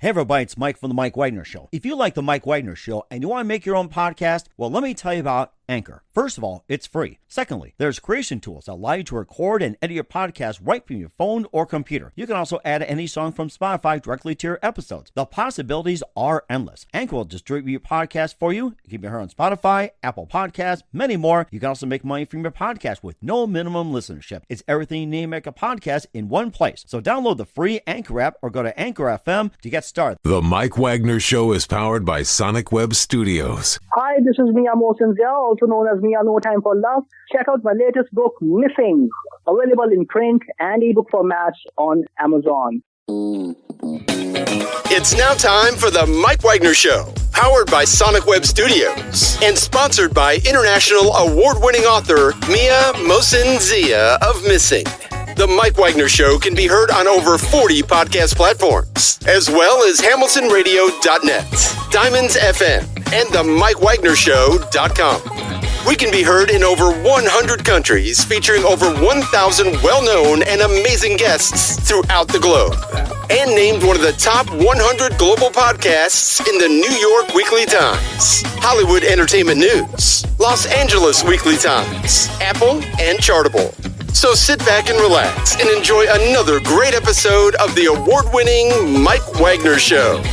Hey everybody, it's Mike from The Mike Wagner Show. If you like The Mike Wagner Show and you want to make your own podcast, well, let me tell you about Anchor. First of all, it's free. Secondly, there's creation tools that allow you to record and edit your podcast right from your phone or computer. You can also add any song from Spotify directly to your episodes. The possibilities are endless. Anchor will distribute your podcast for you. You can be heard on Spotify, Apple Podcasts, many more. You can also make money from your podcast with no minimum listenership. It's everything you need to make a podcast in one place. So download the free Anchor app or go to Anchor FM to get started. The Mike Wagner Show is powered by Sonic Web Studios. Hi, this is Mia Mosensia, also known as Mia No Time for Love. Check out my latest book, Missing, available in print and ebook formats on Amazon. It's now time for the Mike Wagner Show, powered by Sonic Web Studios and sponsored by international award-winning author Mia Mosensia of Missing. The Mike Wagner Show can be heard on over 40 podcast platforms, as well as HamiltonRadio.net, Diamonds FM, and the MikeWagnerShow.com. We can be heard in over 100 countries, featuring over 1,000 well-known and amazing guests throughout the globe. And named one of the top 100 global podcasts in the New York Weekly Times, Hollywood Entertainment News, Los Angeles Weekly Times, Apple, and Chartable. So sit back and relax and enjoy another great episode of the award-winning Mike Wagner Show.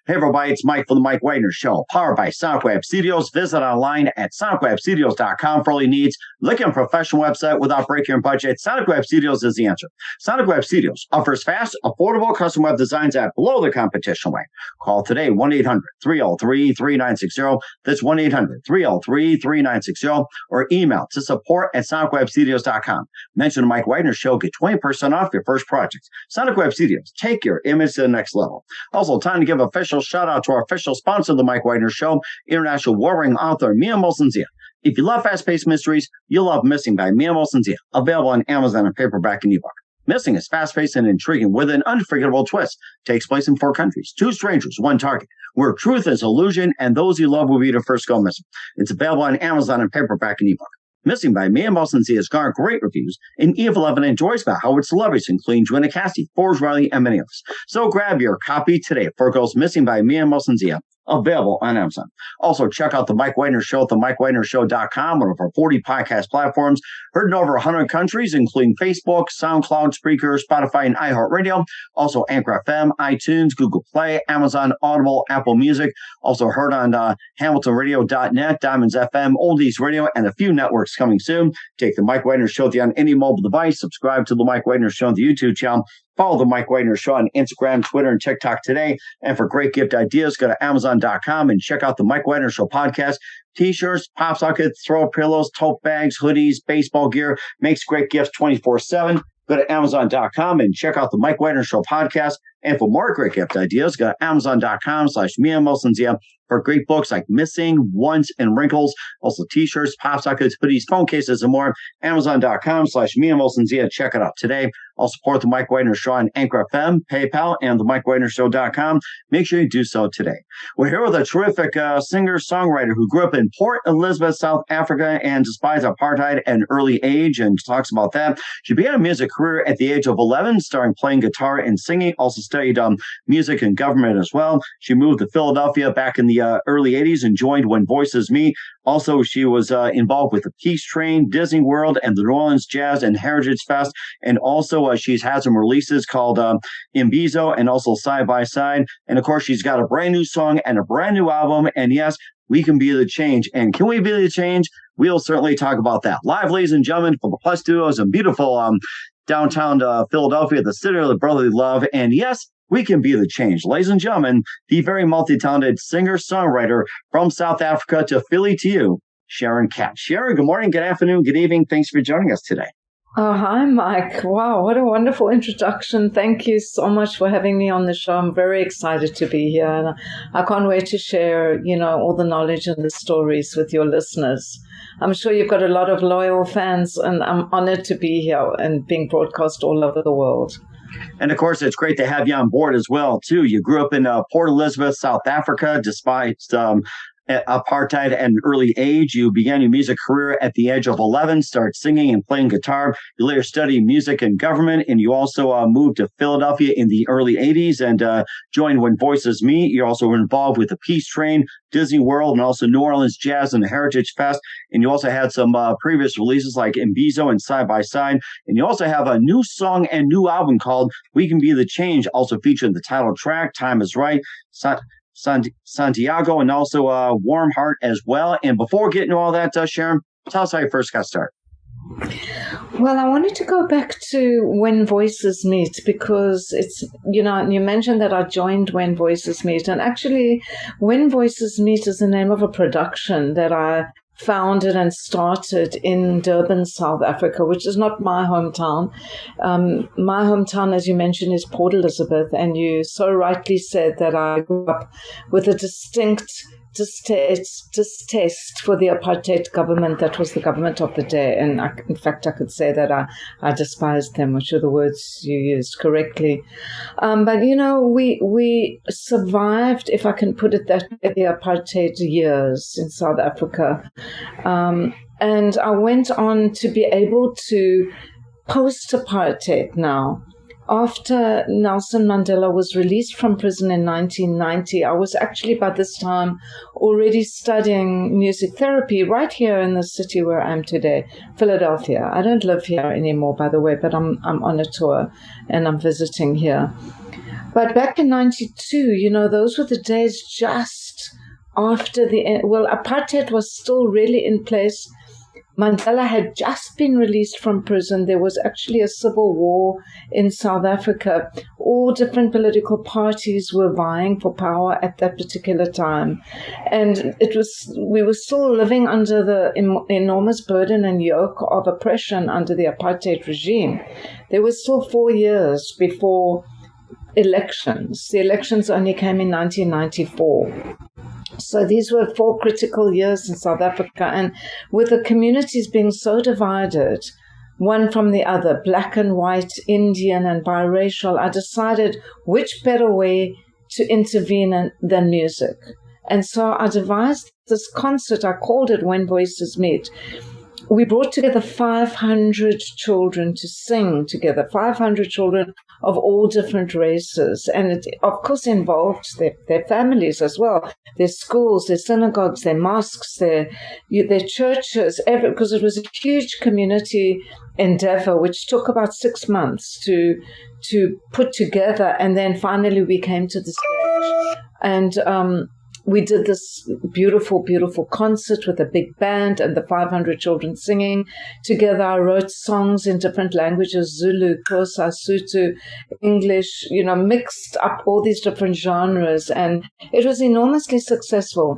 Hey everybody, it's Mike from The Mike Wagner Show, powered by Sonic Web Studios. Visit online at sonicwebstudios.com for all your needs. Look at a professional website without breaking your budget. Sonic Web Studios is the answer. Sonic Web Studios offers fast, affordable custom web designs at below the competition rate. Call today, 1-800-303-3960. That's 1-800-303-3960. Or email to support@sonicwebstudios.com. Mention The Mike Wagner Show, get 20% off your first project. Sonic Web Studios, take your image to the next level. Also, time to give official shout out to our official sponsor of The Mike Wagner Show, international warring author Mia Mosensia. If you love fast-paced mysteries, you'll love Missing by Mia Mosensia, available on Amazon in paperback and ebook. Missing is fast-paced and intriguing with an unforgettable twist. Takes place in 4 countries, 2 strangers, 1 target, where truth is illusion and those you love will be the first go missing. It's available on Amazon in paperback and ebook. Missing by Mia Mosensia has garnered great reviews, and Eve11 enjoys about how its celebrities including Joanna Cassie, Forbes Riley, and many others. So grab your copy today for Girls Missing by Mia Mosensia, available on Amazon. Also, check out The Mike Wagner Show at themikewagnershow.com, one of our 40 podcast platforms, heard in over 100 countries, including Facebook, SoundCloud, Spreaker, Spotify, and iHeartRadio. Also, Anchor FM, iTunes, Google Play, Amazon, Audible, Apple Music. Also heard on HamiltonRadio.net, Diamonds FM, Oldies Radio, and a few networks coming soon. Take The Mike Wagner Show on any mobile device. Subscribe to The Mike Wagner Show on the YouTube channel. Follow The Mike Wagner Show on Instagram, Twitter, and TikTok today. And for great gift ideas, go to Amazon.com and check out The Mike Wagner Show podcast. T-shirts, pop sockets, throw pillows, tote bags, hoodies, baseball gear. Makes great gifts 24/7. Go to Amazon.com and check out The Mike Wagner Show podcast. And for more great gift ideas, go to Amazon.com/Mia Mosensia for great books like Missing, Once, and Wrinkles. Also T-shirts, pop sockets, hoodies, phone cases, and more. Amazon.com/Mia Mosensia. Check it out today. I'll support The Mike Wagner Show on Anchor FM, PayPal, and themikewagnershow.com. Make sure you do so today. We're here with a terrific singer-songwriter who grew up in Port Elizabeth, South Africa, and despised apartheid at an early age, and talks about that. She began a music career at the age of 11, starting playing guitar and singing. Also studied music and government as well. She moved to Philadelphia back in the early 80s and joined When Voices Meet. Also, she was involved with the Peace Train, Disney World, and the New Orleans Jazz and Heritage Fest. And also, she's had some releases called Imbizo and also Side by Side. And of course, she's got a brand new song and a brand new album. And yes, we can be the change. And can we be the change? We'll certainly talk about that. Live, ladies and gentlemen, from the Plus Studios in beautiful downtown Philadelphia, the city of the brotherly love. And yes, we can be the change. Ladies and gentlemen, the very multi-talented singer-songwriter from South Africa to Philly to you, Sharon Katz. Sharon, good morning, good afternoon, good evening. Thanks for joining us today. Oh, hi, Mike. Wow, what a wonderful introduction. Thank you so much for having me on the show. I'm very excited to be here, and I can't wait to share, all the knowledge and the stories with your listeners. I'm sure you've got a lot of loyal fans, and I'm honored to be here and being broadcast all over the world. And of course, it's great to have you on board as well, too. You grew up in Port Elizabeth, South Africa, despite apartheid at an early age. You began your music career at the age of 11, started singing and playing guitar. You later studied music and government, and you also moved to Philadelphia in the early 80s and joined When Voices Meet. You're also involved with the Peace Train, Disney World, and also New Orleans Jazz and the Heritage Fest. And you also had some previous releases like Imbizo and Side by Side. And you also have a new song and new album called We Can Be the Change, also featuring the title track, Time Is Right, Santiago, and also Warm Heart as well. And before getting to all that, Sharon, tell us how you first got started. Well, I wanted to go back to When Voices Meet because it's, you mentioned that I joined When Voices Meet. And actually, When Voices Meet is the name of a production that I founded and started in Durban, South Africa, which is not my hometown. My hometown, as you mentioned, is Port Elizabeth. And you so rightly said that I grew up with a distinct distaste for the apartheid government that was the government of the day. And in fact, I could say that I despised them, which are the words you used correctly. But, we survived, if I can put it that way, the apartheid years in South Africa. And I went on to be able to post-apartheid now. After Nelson Mandela was released from prison in 1990, I was actually by this time already studying music therapy right here in the city where I am today, Philadelphia. I don't live here anymore, by the way, but I'm on a tour and I'm visiting here. But back in 92, those were the days just after apartheid was still really in place. Mandela had just been released from prison. There was actually a civil war in South Africa. All different political parties were vying for power at that particular time. And we were still living under the enormous burden and yoke of oppression under the apartheid regime. There was still 4 years before elections. The elections only came in 1994. So these were 4 critical years in South Africa. And with the communities being so divided, one from the other, black and white, Indian and biracial, I decided which better way to intervene than music. And so I devised this concert. I called it When Voices Meet. We brought together 500 children to sing together, 500 children of all different races. And it, of course, involved their families as well, their schools, their synagogues, their mosques, their churches, because it was a huge community endeavor, which took about 6 months to put together. And then finally we came to the stage. And we did this beautiful, beautiful concert with a big band and the 500 children singing together. I wrote songs in different languages, Zulu, Xhosa, Sotho, English, mixed up all these different genres. And it was enormously successful.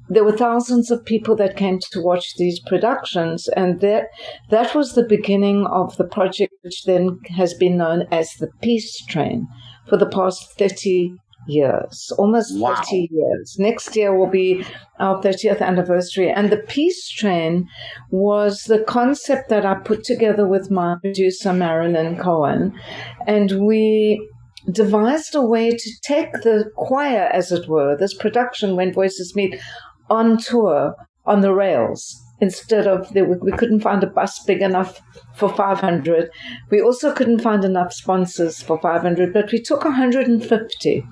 There were thousands of people that came to watch these productions. And that was the beginning of the project, which then has been known as the Peace Train for the past 30 years, almost 30 years. Next year will be our 30th anniversary. And the Peace Train was the concept that I put together with my producer, Marilyn Cohen. And we devised a way to take the choir, as it were, this production, When Voices Meet, on tour, on the rails. Instead of, we couldn't find a bus big enough for 500. We also couldn't find enough sponsors for 500, but we took 150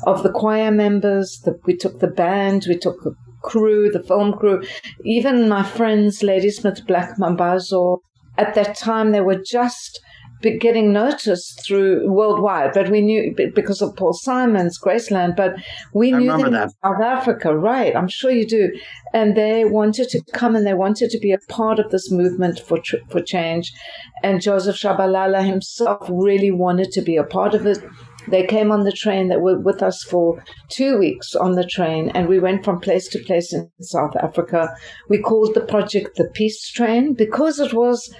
of the choir members. We took the band, we took the crew, the film crew, even my friends, Ladysmith Black Mambazo. At that time, they were just getting noticed through worldwide, but we knew because of Paul Simon's Graceland, but we knew them in South Africa, right? I'm sure you do. And they wanted to come and they wanted to be a part of this movement for change. And Joseph Shabalala himself really wanted to be a part of it. They came on the train. They were with us for 2 weeks on the train, and we went from place to place in South Africa. We called the project the Peace Train because it was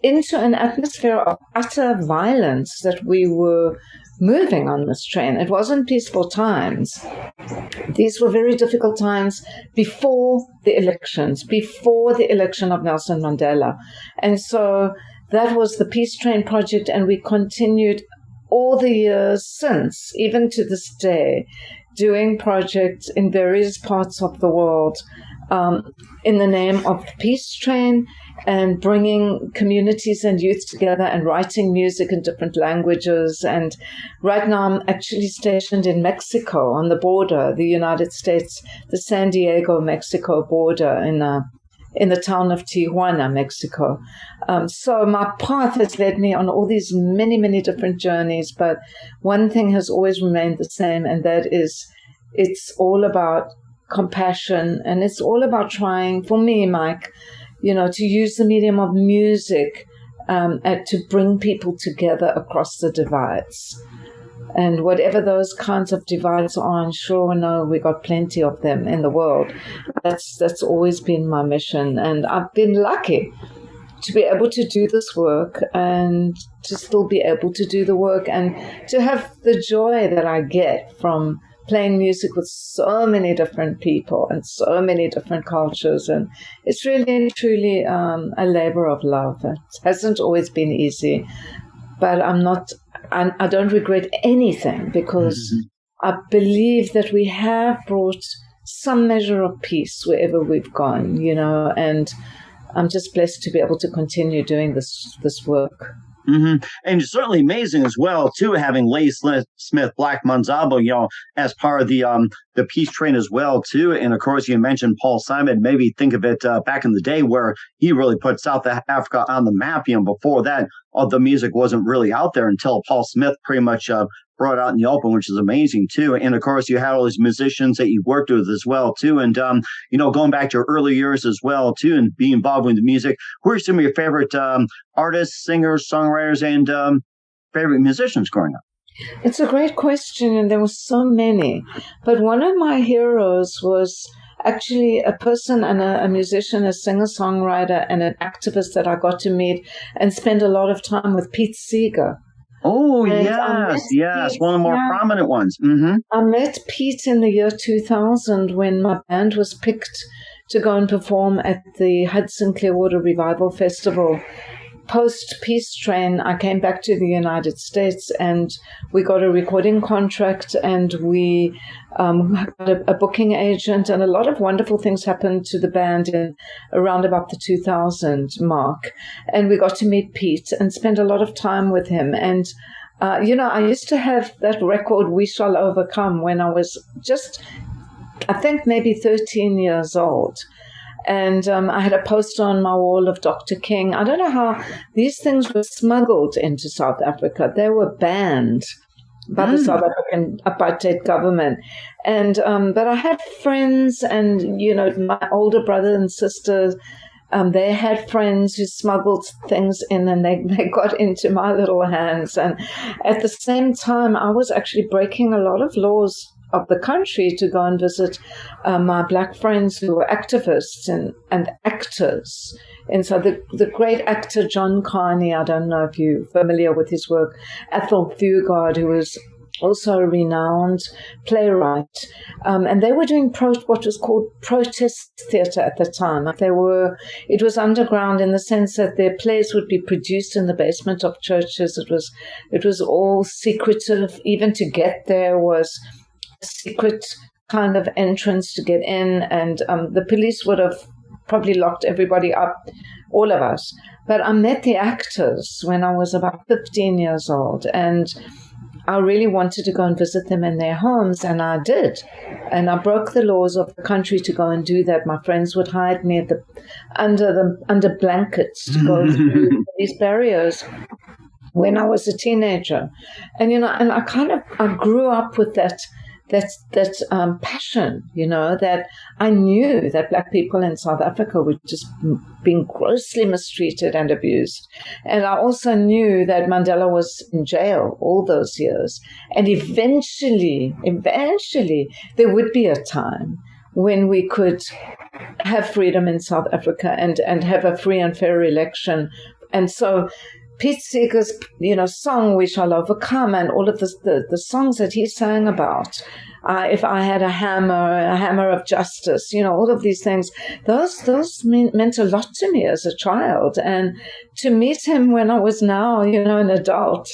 into an atmosphere of utter violence that we were moving on this train. It wasn't peaceful times. These were very difficult times before the elections, before the election of Nelson Mandela. And so that was the Peace Train project, and we continued all the years since, even to this day, doing projects in various parts of the world in the name of the Peace Train, and bringing communities and youth together and writing music in different languages. And right now I'm actually stationed in Mexico on the border, the United States, the San Diego, Mexico border in the town of Tijuana, Mexico. So my path has led me on all these many, many different journeys, but one thing has always remained the same, and that is it's all about compassion, and it's all about trying, for me, Mike, to use the medium of music to bring people together across the divides. And whatever those kinds of divides are, I'm sure we got plenty of them in the world. That's always been my mission. And I've been lucky to be able to do this work and to still be able to do the work and to have the joy that I get from playing music with so many different people and so many different cultures. And it's really, truly a labor of love. It hasn't always been easy, but I don't regret anything, because I believe that we have brought some measure of peace wherever we've gone, and I'm just blessed to be able to continue doing this work. Mm-hmm. And it's certainly amazing as well, too, having Leigh Smith, Black Manzabo, as part of the Peace Train as well, too. And of course, you mentioned Paul Simon. Maybe think of it back in the day where he really put South Africa on the map. Before that, all the music wasn't really out there until Paul Smith pretty much brought it out in the open, which is amazing, too. And of course, you had all these musicians that you worked with as well, too. And, going back to your early years as well, too, and being involved with the music, who are some of your favorite artists, singers, songwriters, and favorite musicians growing up? It's a great question, and there were so many. But one of my heroes was actually a person and a musician, a singer-songwriter, and an activist that I got to meet and spend a lot of time with, Pete Seeger. Oh, and yes, Pete, one of the more prominent ones. Mm-hmm. I met Pete in the year 2000 when my band was picked to go and perform at the Hudson Clearwater Revival Festival. Post-Peace Train, I came back to the United States, and we got a recording contract, and we got a booking agent, and a lot of wonderful things happened to the band in around about the 2000 mark. And we got to meet Pete and spend a lot of time with him. And, I used to have that record, We Shall Overcome, when I was just, I think, maybe 13 years old. And I had a poster on my wall of Dr. King. I don't know how these things were smuggled into South Africa. They were banned by the South African apartheid government. And but I had friends, and, my older brother and sisters, they had friends who smuggled things in, and they got into my little hands. And at the same time, I was actually breaking a lot of laws of the country to go and visit my Black friends who were activists and actors. And so the great actor John Carney, I don't know if you're familiar with his work, Ethel Fugard, who was also a renowned playwright. And they were doing what was called protest theater at the time. It was underground in the sense that their plays would be produced in the basement of churches. It was all secretive. Even to get there was a secret kind of entrance to get in, and the police would have probably locked everybody up, all of us. But I met the actors when I was about 15 years old, and I really wanted to go and visit them in their homes, and I did. And I broke the laws of the country to go and do that. My friends would hide me under blankets to go through these barriers when I was a teenager. And, and I grew up with that passion, that I knew that Black people in South Africa were just being grossly mistreated and abused. And I also knew that Mandela was in jail all those years. And eventually, there would be a time when we could have freedom in South Africa and have a free and fair election. And so Pete Seeger's, song, We Shall Overcome, and all of the songs that he sang about, if I had a hammer of justice, all of these things, those meant a lot to me as a child. And to meet him when I was now, an adult,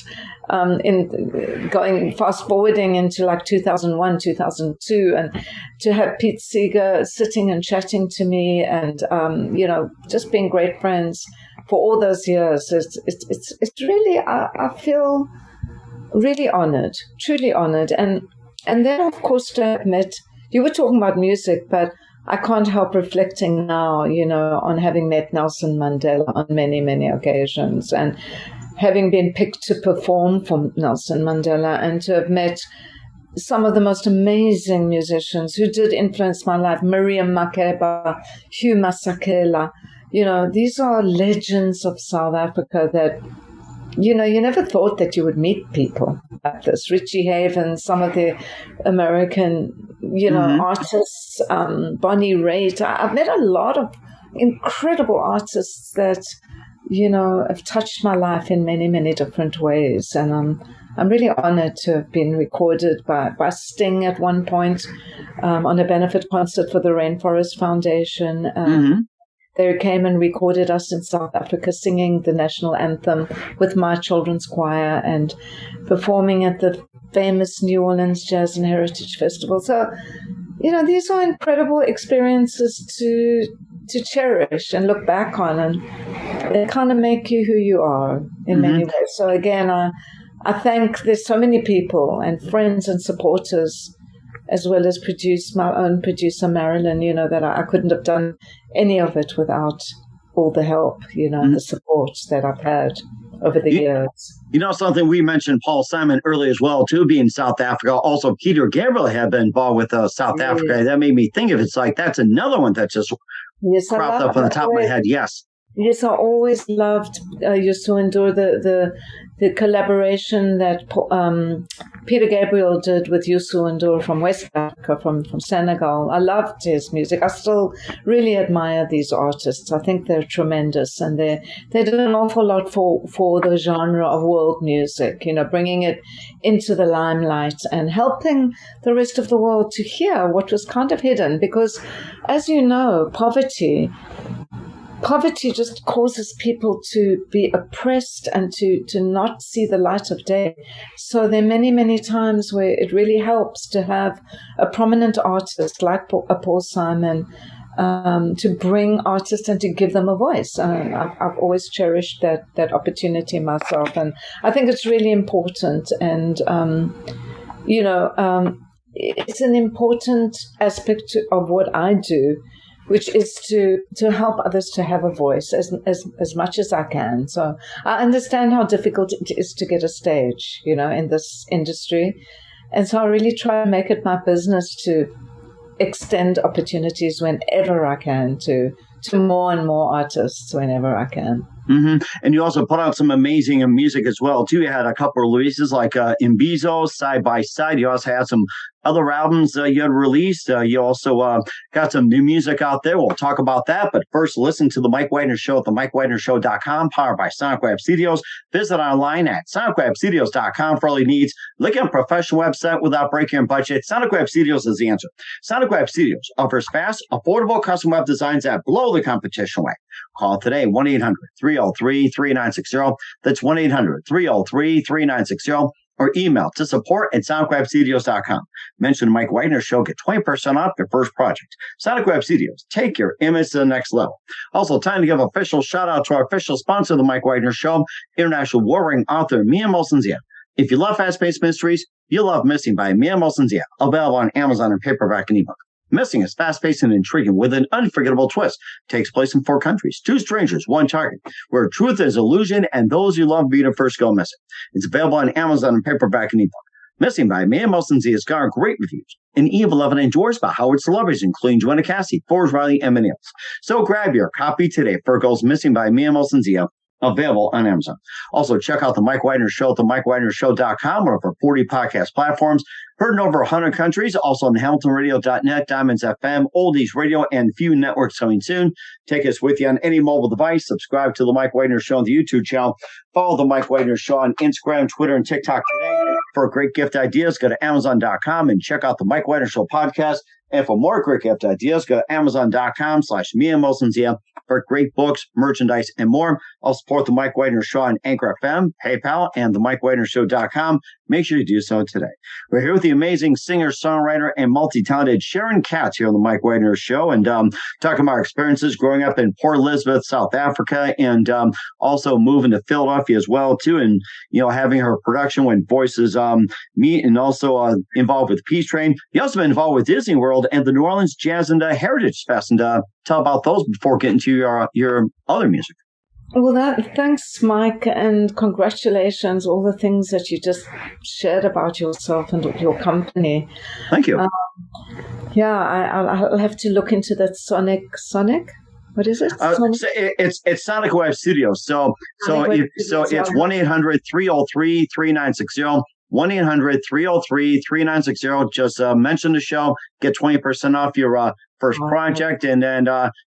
in going fast forwarding into like 2001, 2002, and to have Pete Seeger sitting and chatting to me and, just being great friends for all those years, it's really, I feel really honored, truly honored. And then, of course, to admit, you were talking about music, but I can't help reflecting now, on having met Nelson Mandela on many, many occasions and having been picked to perform for Nelson Mandela and to have met some of the most amazing musicians who did influence my life, Miriam Makeba, Hugh Masekela. These are legends of South Africa that, you never thought that you would meet people like this. Richie Havens, some of the American, artists, Bonnie Raitt. I've met a lot of incredible artists that, have touched my life in many, many different ways. And I'm really honored to have been recorded by Sting at one point on a benefit concert for the Rainforest Foundation. They came and recorded us in South Africa singing the national anthem with my children's choir and performing at the famous New Orleans Jazz and Heritage Festival. So, these are incredible experiences to cherish and look back on, and they kind of make you who you are in many ways. So again, I think there's so many people and friends and supporters, as well as my own producer, Marilyn, that I couldn't have done any of it without all the help, the support that I've had over the years. Something we mentioned Paul Simon earlier as well, too, being South Africa. Also, Peter Gabriel had been involved with South Africa. That made me think of it's like that's another one that just cropped up on the top of my head. Yes. Yes, I always loved Youssou N'Dour, the collaboration that Peter Gabriel did with Youssou N'Dour from West Africa, from Senegal. I loved his music. I still really admire these artists. I think they're tremendous, and they did an awful lot for the genre of world music, bringing it into the limelight and helping the rest of the world to hear what was kind of hidden. Because, as you know, poverty just causes people to be oppressed and to not see the light of day. So there are many, many times where it really helps to have a prominent artist like Paul Simon to bring artists and to give them a voice. I've always cherished that opportunity myself, and I think it's really important. And, it's an important aspect of what I do, which is to help others to have a voice as much as I can. So I understand how difficult it is to get a stage, in this industry. And so I really try to make it my business to extend opportunities whenever I can to more and more artists whenever I can. And you also put out some amazing music as well, too. You had a couple of releases like Imbizo, Side by Side. You also had some other albums you had released. You also got some new music out there. We'll talk about that. But first, listen to The Mike Wagner Show at themikewagnershow.com, powered by Sonic Web Studios. Visit online at sonicwebstudios.com for all your needs. Look at a professional website without breaking your budget. Sonic Web Studios is the answer. Sonic Web Studios offers fast, affordable custom web designs that blow the competition away. Call today, 1-800-303-3960. That's 1-800-303-3960. Or email to support@sonicwebstudios.com. Mention the Mike Wagner Show. Get 20% off your first project. Sonic Web Studios. Take your image to the next level. Also, time to give an official shout out to our official sponsor of the Mike Wagner Show, international warring author Mia Molson-Zia. If you love fast-paced mysteries, you'll love Missing by Mia Molson-Zia. Available on Amazon in paperback and ebook. Missing is fast-paced and intriguing with an unforgettable twist. Takes place in 4 countries, 2 strangers, 1 target, where truth is illusion and those you love be the first go missing. It's available on Amazon in paperback and ebook. Missing by Mia Molson-Zia has garnered great reviews and even loved and endorsed by Howard celebrities, including Joanna Cassie, Forrest Riley, and many else. So grab your copy today for Girls Missing by Mia Molson-Zia, available on Amazon. Also, check out The Mike Wagner Show at themikewagnershow.com or over 40 podcast platforms. Heard in over 100 countries, also on HamiltonRadio.net, Diamonds FM, Oldies Radio, and few networks coming soon. Take us with you on any mobile device. Subscribe to The Mike Wagner Show on the YouTube channel. Follow The Mike Wagner Show on Instagram, Twitter, and TikTok today. For great gift ideas, go to Amazon.com and check out the Mike Wagner Show podcast. And for more great gift ideas, go to Amazon.com/Mia Mosensia for great books, merchandise, and more. I'll support the Mike Wagner Show on Anchor FM, PayPal, and the MikeWagnerShow.com. Make sure you do so today. We're here with the amazing singer, songwriter, and multi-talented Sharon Katz here on the Mike Wagner Show, and talking about our experiences growing up in Port Elizabeth, South Africa, and also moving to Philadelphia as well too, and having her production When Voices Meet, and also involved with Peace Train. You also been involved with Disney World and the New Orleans Jazz and Heritage Fest, and tell about those before getting to your other music. Well, thanks, Mike, and congratulations, all the things that you just shared about yourself and your company. Thank you. I'll have to look into that Sonic. What is it? It's Sonic Web Studios. So it's 1-800-303-3960. 1-800-303-3960. Just mention the show, get 20% off your first project, and then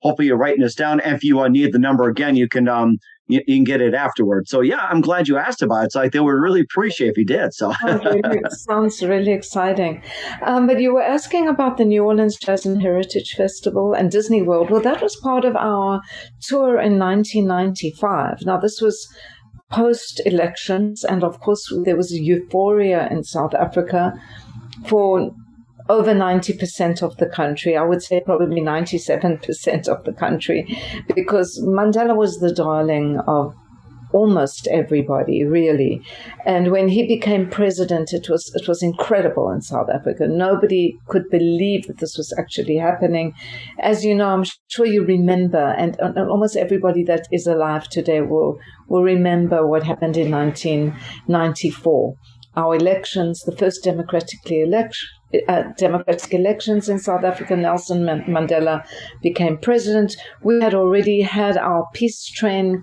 hopefully you're writing this down. If you need the number again, you can you can get it afterwards. So yeah, I'm glad you asked about it. It's like they would really appreciate if you did. So it sounds really exciting. But you were asking about the New Orleans Jazz and Heritage Festival and Disney World. Well, that was part of our tour in 1995. Now this was post-elections, and of course there was a euphoria in South Africa for over 90% of the country. I would say probably 97% of the country, because Mandela was the darling of almost everybody, really. And when he became president, it was incredible in South Africa. Nobody could believe that this was actually happening. As you know, I'm sure you remember, and almost everybody that is alive today will remember what happened in 1994. Our elections, the first democratic elections in South Africa. Nelson Mandela became president. We had already had our Peace Train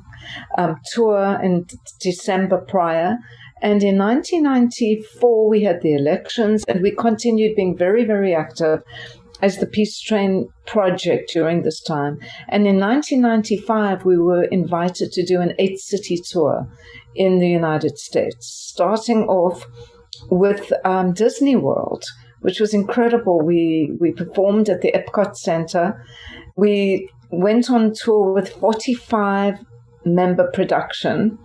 tour in December prior. And in 1994, we had the elections, and we continued being very, very active as the Peace Train project during this time. And in 1995, we were invited to do an 8-city tour in the United States, starting off with Disney World, which was incredible. We performed at the Epcot Center. We went on tour with 45-member production.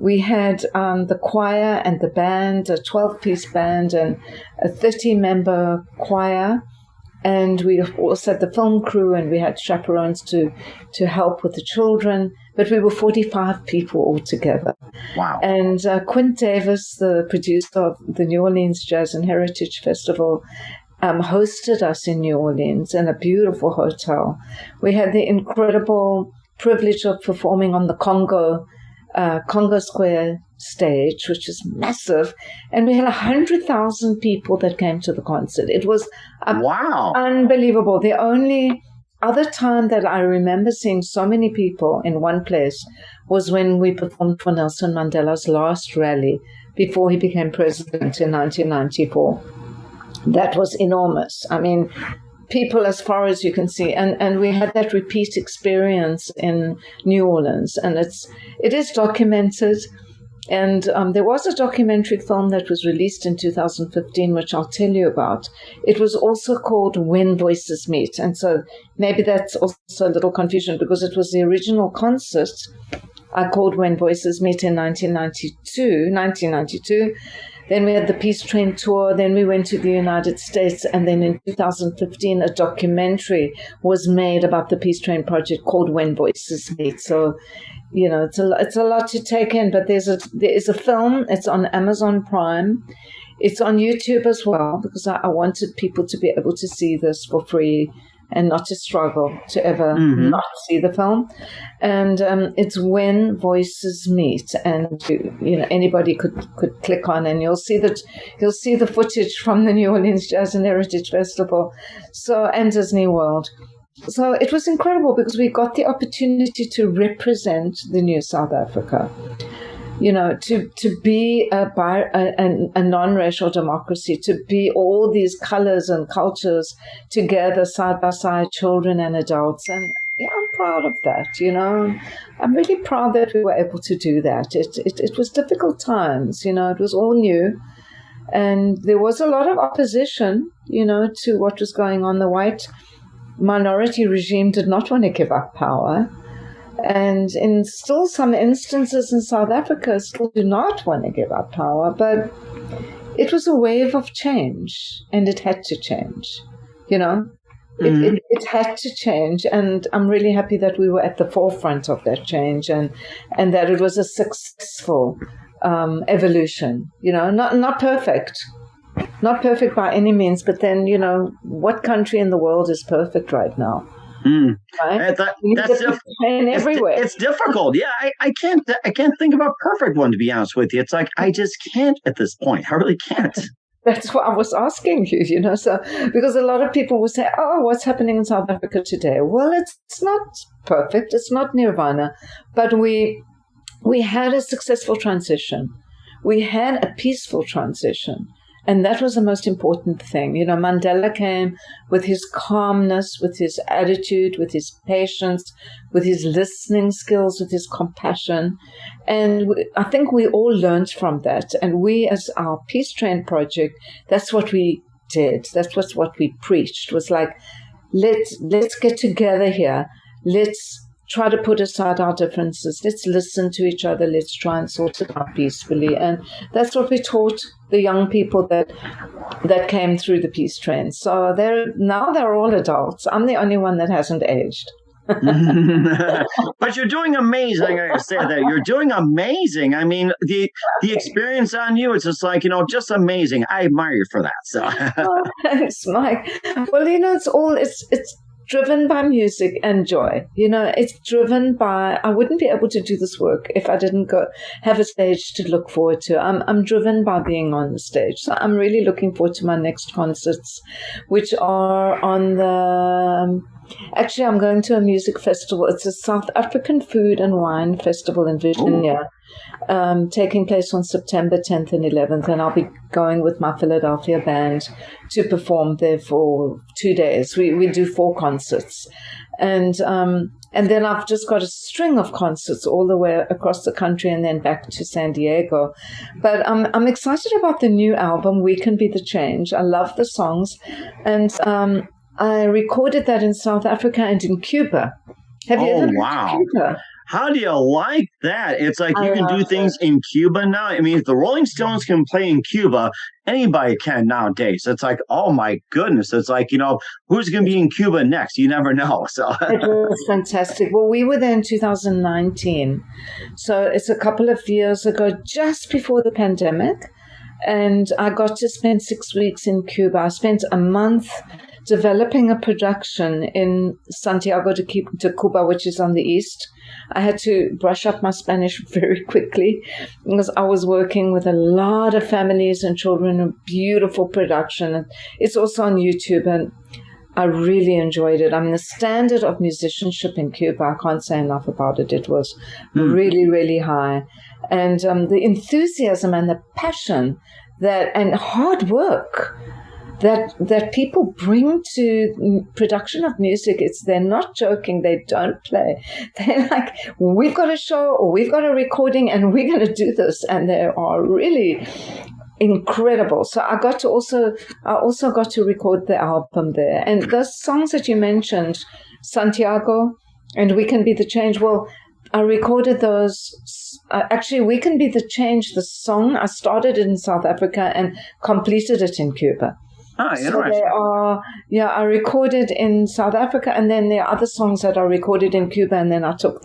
We had the choir and the band, a 12-piece band, and a 30-member choir. And we also had the film crew, and we had chaperones to help with the children. But we were 45 people altogether. Wow. And Quint Davis, the producer of the New Orleans Jazz and Heritage Festival, hosted us in New Orleans in a beautiful hotel. We had the incredible privilege of performing on the Congo Square stage, which is massive, and we had 100,000 people that came to the concert. It was unbelievable. The only other time that I remember seeing so many people in one place was when we performed for Nelson Mandela's last rally before he became president in 1994. That was enormous. I mean, people as far as you can see, and we had that repeat experience in New Orleans, and it is documented. And there was a documentary film that was released in 2015, which I'll tell you about. It was also called When Voices Meet. And so maybe that's also a little confusion, because it was the original concert I called When Voices Meet in 1992. Then we had the Peace Train tour. Then we went to the United States. And then in 2015, a documentary was made about the Peace Train project called When Voices Meet. So, you know, it's a lot to take in. But there is a film. It's on Amazon Prime. It's on YouTube as well, because I wanted people to be able to see this for free and not to struggle to ever not see the film. And it's When Voices Meet, and you know, anybody could click on, and you'll see the footage from the New Orleans Jazz and Heritage Festival, and Disney World. So it was incredible, because we got the opportunity to represent the new South Africa. You know, to be a non-racial democracy, to be all these colors and cultures together side by side, children and adults. And yeah, I'm proud of that, you know. I'm really proud that we were able to do that. It was difficult times, you know, it was all new. And there was a lot of opposition, to what was going on. The white minority regime did not want to give up power. And in still some instances in South Africa still do not want to give up power. But it was a wave of change, and it had to change, It had to change, and I'm really happy that we were at the forefront of that change, and that it was a successful evolution. Not perfect by any means, but then what country in the world is perfect right now? Right? Everywhere. It's difficult. Yeah, I can't think of a perfect one, to be honest with you. It's like I just can't at this point. I really can't. That's what I was asking you, so because a lot of people will say, oh, what's happening in South Africa today? Well, it's not perfect. It's not nirvana, but we had a successful transition. We had a peaceful transition. And that was the most important thing. Mandela came with his calmness, with his attitude, with his patience, with his listening skills, with his compassion. And I think we all learned from that. And we, as our Peace Train project, that's what we did. That's what we preached. It was like, let's get together here. Let's try to put aside our differences. Let's listen to each other. Let's try and sort it out peacefully. And that's what we taught the young people that came through the Peace Train. So they're all adults. I'm the only one that hasn't aged. But you're doing amazing. I say that you're doing amazing. I mean, the experience on you, it's just like, just amazing. I admire you for that. So thanks, Mike. Well, it's driven by music and joy. It's driven by, I wouldn't be able to do this work if I didn't have a stage to look forward to. I'm driven by being on the stage. So I'm really looking forward to my next concerts, which are on actually, I'm going to a music festival. It's a South African food and wine festival in Virginia, taking place on September 10th and 11th. And I'll be going with my Philadelphia band to perform there for 2 days. We do 4 concerts. And then I've just got a string of concerts all the way across the country and then back to San Diego. But I'm excited about the new album, We Can Be the Change. I love the songs. And I recorded that in South Africa and in Cuba. Have you ever been to Cuba? How do you like that? It's like you can do things in Cuba now. I mean, if the Rolling Stones can play in Cuba, anybody can nowadays. It's like, oh my goodness. It's like, who's going to be in Cuba next? You never know. So it was fantastic. Well, we were there in 2019. So it's a couple of years ago, just before the pandemic. And I got to spend 6 weeks in Cuba. I spent a month developing a production in Santiago de Cuba, which is on the east. I had to brush up my Spanish very quickly because I was working with a lot of families and children, a beautiful production. It's also on YouTube, and I really enjoyed it. I mean, the standard of musicianship in Cuba, I can't say enough about it. It was really, really high. And the enthusiasm and the passion and hard work that people bring to production of music, they're not joking. They don't play. They're like, we've got a show or we've got a recording and we're going to do this. And they are really incredible. So I also got to record the album there. And those songs that you mentioned, Santiago and We Can Be the Change, well, I recorded those. Actually, We Can Be the Change, the song, I started it in South Africa and completed it in Cuba. Oh, interesting. So I recorded in South Africa, and then there are other songs that are recorded in Cuba, and then I took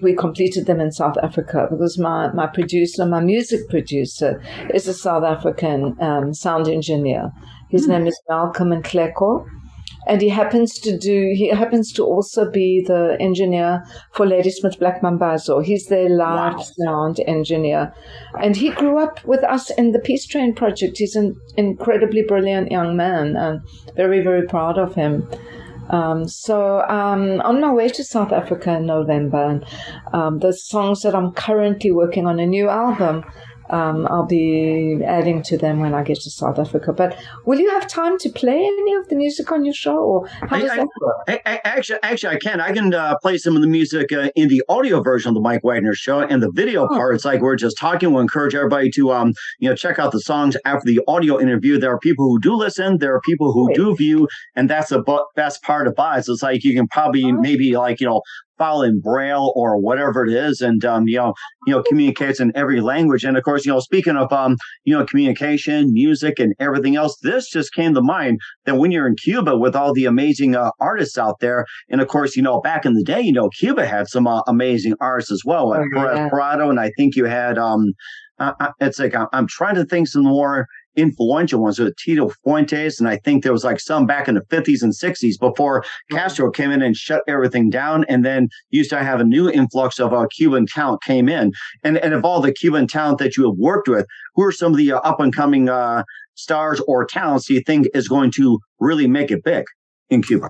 we completed them in South Africa because my music producer, is a South African sound engineer. His name is Malcolm Nkleko. And he happens to also be the engineer for Ladysmith Black Mambazo. He's their live sound engineer. And he grew up with us in the Peace Train project. He's an incredibly brilliant young man, and very, very proud of him. So on my way to South Africa in November, and the songs that I'm currently working on, a new album, I'll be adding to them when I get to South Africa. But will you have time to play any of the music on your show, or how does that work? Actually, I can. I can play some of the music in the audio version of the Mike Wagner Show, and the video parts, like we're just talking. We'll encourage everybody to check out the songs after the audio interview. There are people who do listen, there are people who do view, and that's the best part about it. So it's like you can probably maybe file in Braille or whatever it is, and communicates in every language. And of course, speaking of communication, music, and everything else, this just came to mind that when you're in Cuba with all the amazing artists out there, and of course, back in the day, Cuba had some amazing artists as well, Perez Prado, and I think you had it's like I'm trying to think some more influential ones with Tito Fuentes, and I think there was like some back in the 50s and 60s before Castro came in and shut everything down, and then used to have a new influx of Cuban talent came in. And of all the Cuban talent that you have worked with, who are some of the up and coming stars or talents do you think is going to really make it big in Cuba,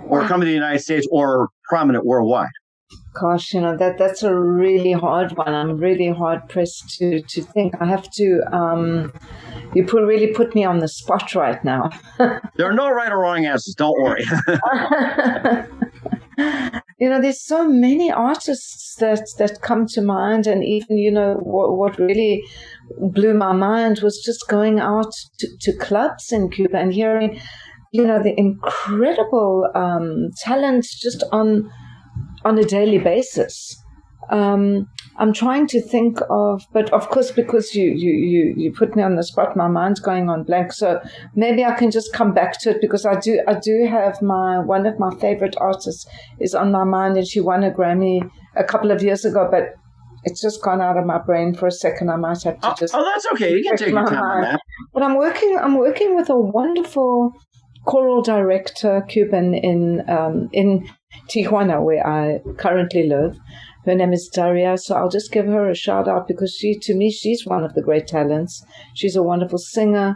or come to the United States, or prominent worldwide? Gosh, that's a really hard one. I'm really hard pressed to think. I have to. You really put me on the spot right now. There are no right or wrong answers. Don't worry. There's so many artists that come to mind, and even what really blew my mind was just going out to clubs in Cuba and hearing, the incredible talent just on a daily basis. I'm trying to think of, but of course, because you put me on the spot, my mind's going on blank. So maybe I can just come back to it, because I do have one of my favorite artists is on my mind, and she won a Grammy a couple of years ago, but it's just gone out of my brain for a second. I might have to just. Oh, that's okay. You can take your time on that. But I'm working with a wonderful choral director, Cuban, in Tijuana, where I currently live. Her name is Daria, so I'll just give her a shout out, because to me, she's one of the great talents. She's a wonderful singer.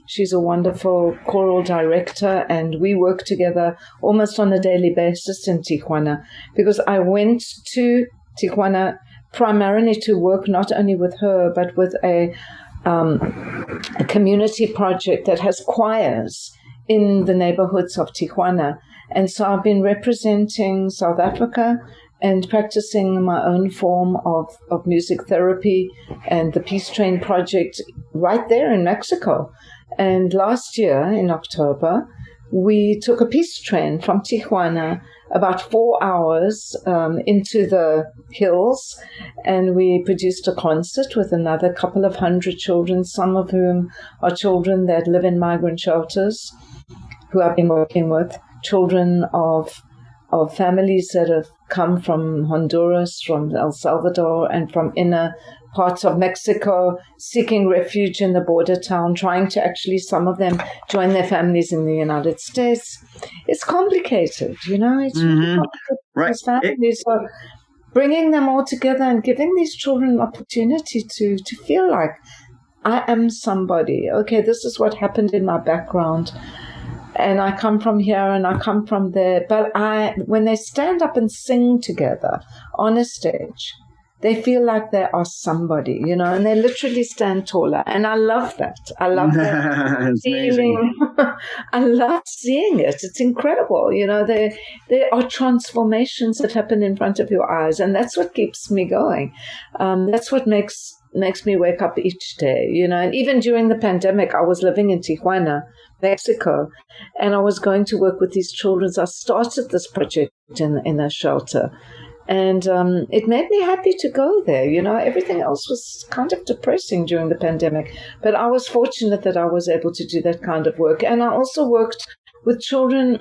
She's a wonderful choral director, and we work together almost on a daily basis in Tijuana, because I went to Tijuana primarily to work not only with her, but with a community project that has choirs in the neighborhoods of Tijuana. And so I've been representing South Africa and practicing my own form of music therapy and the Peace Train project right there in Mexico. And last year in October, we took a peace train from Tijuana about 4 hours into the hills, and we produced a concert with another couple of hundred children, some of whom are children that live in migrant shelters, who I've been working with, children of families that have come from Honduras, from El Salvador, and from inner parts of Mexico, seeking refuge in the border town, trying to actually, some of them, join their families in the United States. It's complicated, It's really complicated. Right. These families, so bringing them all together and giving these children an opportunity to feel like, I am somebody. Okay, this is what happened in my background. And I come from here and I come from there. But when they stand up and sing together on a stage, they feel like they are somebody, and they literally stand taller. And I love that. I love that feeling. I love seeing it. It's incredible. There are transformations that happen in front of your eyes. And that's what keeps me going. That's what makes me wake up each day, And even during the pandemic, I was living in Tijuana, Mexico, and I was going to work with these children. So I started this project in a shelter. And it made me happy to go there. Everything else was kind of depressing during the pandemic. But I was fortunate that I was able to do that kind of work. And I also worked with children,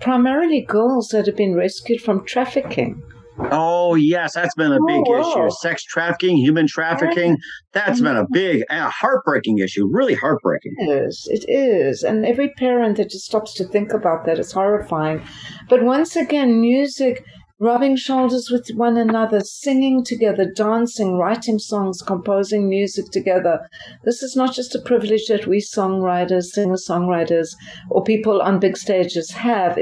primarily girls that have been rescued from trafficking. Oh, yes, that's been a big issue. Sex trafficking, human trafficking, that's been a big, heartbreaking issue, really heartbreaking. It is. And every parent that just stops to think about that is horrifying. But once again, music, rubbing shoulders with one another, singing together, dancing, writing songs, composing music together. This is not just a privilege that we songwriters, singer-songwriters, or people on big stages have.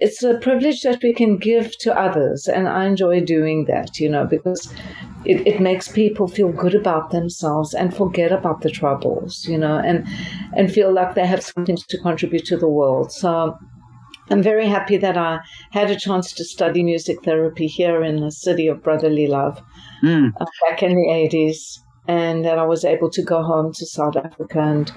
it's a privilege that we can give to others. And I enjoy doing that, because it makes people feel good about themselves and forget about the troubles, and feel like they have something to contribute to the world. So I'm very happy that I had a chance to study music therapy here in the city of brotherly love back in the 80s, and that I was able to go home to South Africa and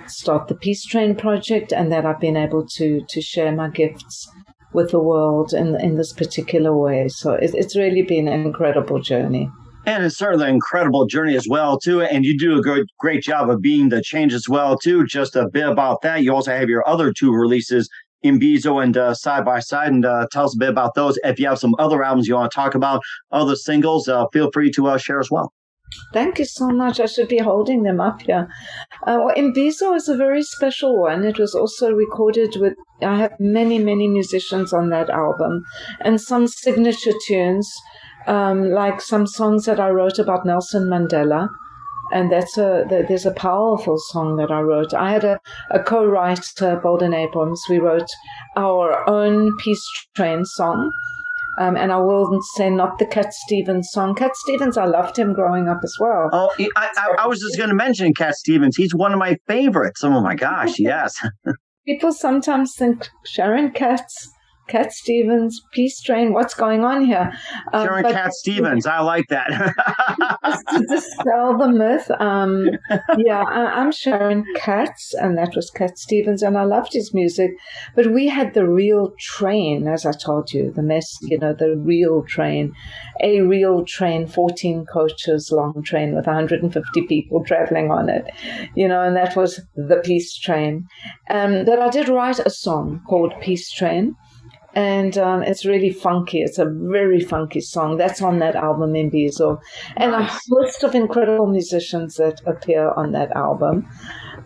start the Peace Train project, and that I've been able to share my gifts with the world in this particular way. So it's really been an incredible journey. And it's certainly an incredible journey as well, too. And you do a great job of being the change as well, too. Just a bit about that. You also have your other 2 releases, Imbizo and Side by Side, and tell us a bit about those. If you have some other albums you want to talk about, other singles, feel free to share as well. Thank you so much. I should be holding them up here. Imbizo is a very special one. It was also recorded with, I have many, many musicians on that album, and some signature tunes, like some songs that I wrote about Nelson Mandela. And there's a powerful song that I wrote. I had a co-writer, Bolden Abrams. We wrote our own Peace Train song. And I will say not the Cat Stevens song. Cat Stevens, I loved him growing up as well. Oh, I was just going to mention Cat Stevens. He's one of my favorites. Oh, my gosh, yes. People sometimes think Sharon Katz, Cat Stevens, Peace Train, what's going on here? Sharon Katz Stevens, I like that. Just to dispel the myth, I'm Sharon Katz, and that was Cat Stevens, and I loved his music. But we had the real train, as I told you, the real train, a real train, 14 coaches long train with 150 people traveling on it, and that was the Peace Train. But I did write a song called Peace Train. And it's really funky. It's a very funky song. That's on that album, Imbizo. And a host of incredible musicians that appear on that album.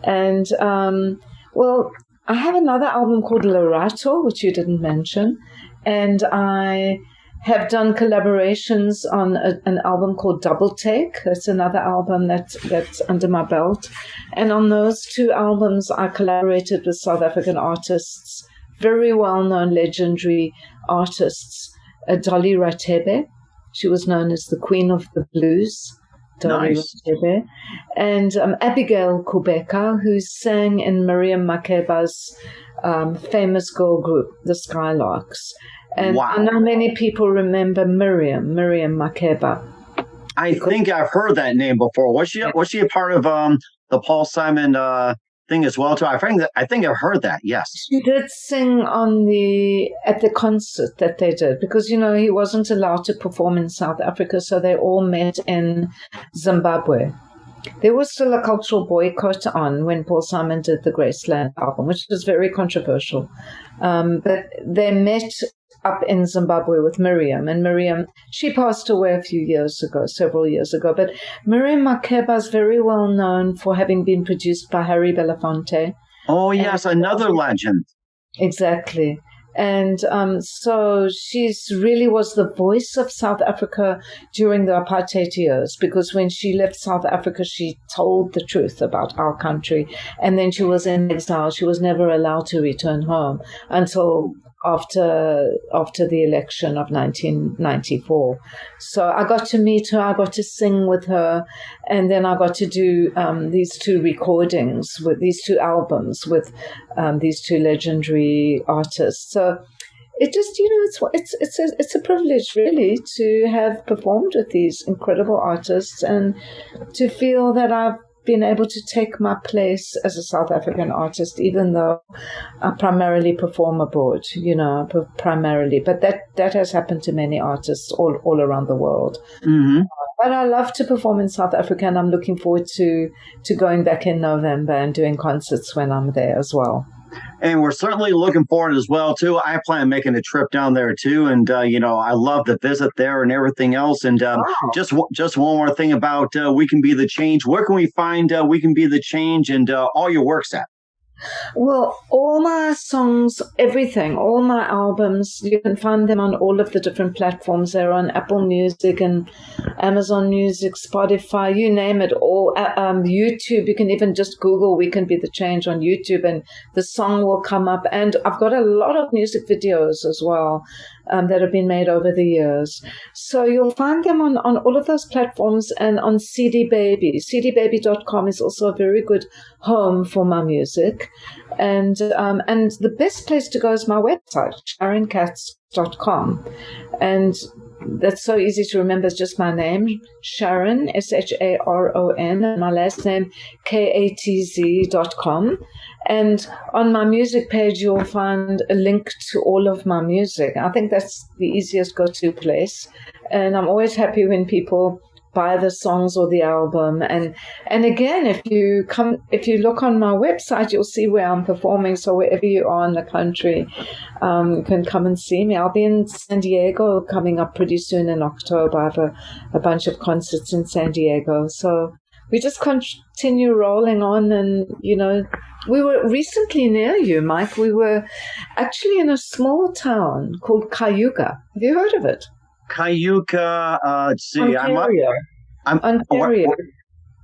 And, I have another album called Lerato, which you didn't mention. And I have done collaborations on an album called Double Take. That's another album that's under my belt. And on those 2 albums, I collaborated with South African artists, very well-known, legendary artists, Dolly Ratebe. She was known as the Queen of the Blues, Dolly Ratebe. And Abigail Kubeka, who sang in Miriam Makeba's famous girl group, the Skylarks. And I know many people remember Miriam Makeba. I think I've heard that name before. Was she a part of the Paul Simon thing as well too? I think I've heard that. Yes, she did sing at the concert that they did, because he wasn't allowed to perform in South Africa, so they all met in Zimbabwe. There was still a cultural boycott on when Paul Simon did the Graceland album, which was very controversial. But they met up in Zimbabwe with Miriam. And Miriam, she passed away several years ago. But Miriam Makeba is very well known for having been produced by Harry Belafonte. Oh, yes, another legend. Exactly. And so she's really was the voice of South Africa during the apartheid years, because when she left South Africa, she told the truth about our country. And then she was in exile. She was never allowed to return home until after the election of 1994. So I got to meet her, I got to sing with her, and then I got to do these 2 recordings with these 2 albums with these 2 legendary artists. So it just, it's a privilege really to have performed with these incredible artists and to feel that I've been able to take my place as a South African artist, even though I primarily perform abroad, primarily. But that has happened to many artists all around the world. Mm-hmm. But I love to perform in South Africa, and I'm looking forward to going back in November and doing concerts when I'm there as well. And we're certainly looking forward as well, too. I plan on making a trip down there, too. And, I love the visit there and everything else. And just one more thing about We Can Be the Change. Where can we find We Can Be the Change and all your works at? Well, all my songs, everything, all my albums, you can find them on all of the different platforms. They're on Apple Music and Amazon Music, Spotify, you name it, all. YouTube, you can even just Google We Can Be the Change on YouTube and the song will come up. And I've got a lot of music videos as well that have been made over the years. So you'll find them on all of those platforms and on CD Baby. cdbaby.com is also a very good home for my music. And the best place to go is my website, sharonkatz.com. And that's so easy to remember. It's just my name, Sharon, Sharon, and my last name, Katz.com. And on my music page, you'll find a link to all of my music. I think that's the easiest go-to place. And I'm always happy when people buy the songs or the album. And again, if you look on my website, you'll see where I'm performing. So wherever you are in the country, you can come and see me. I'll be in San Diego coming up pretty soon in October. I have a bunch of concerts in San Diego. So we just continue rolling on. And, you know, we were recently near you, Mike. We were actually in a small town called Cayuga. Have you heard of it? Cayuga, let's see. Ontario. Ontario.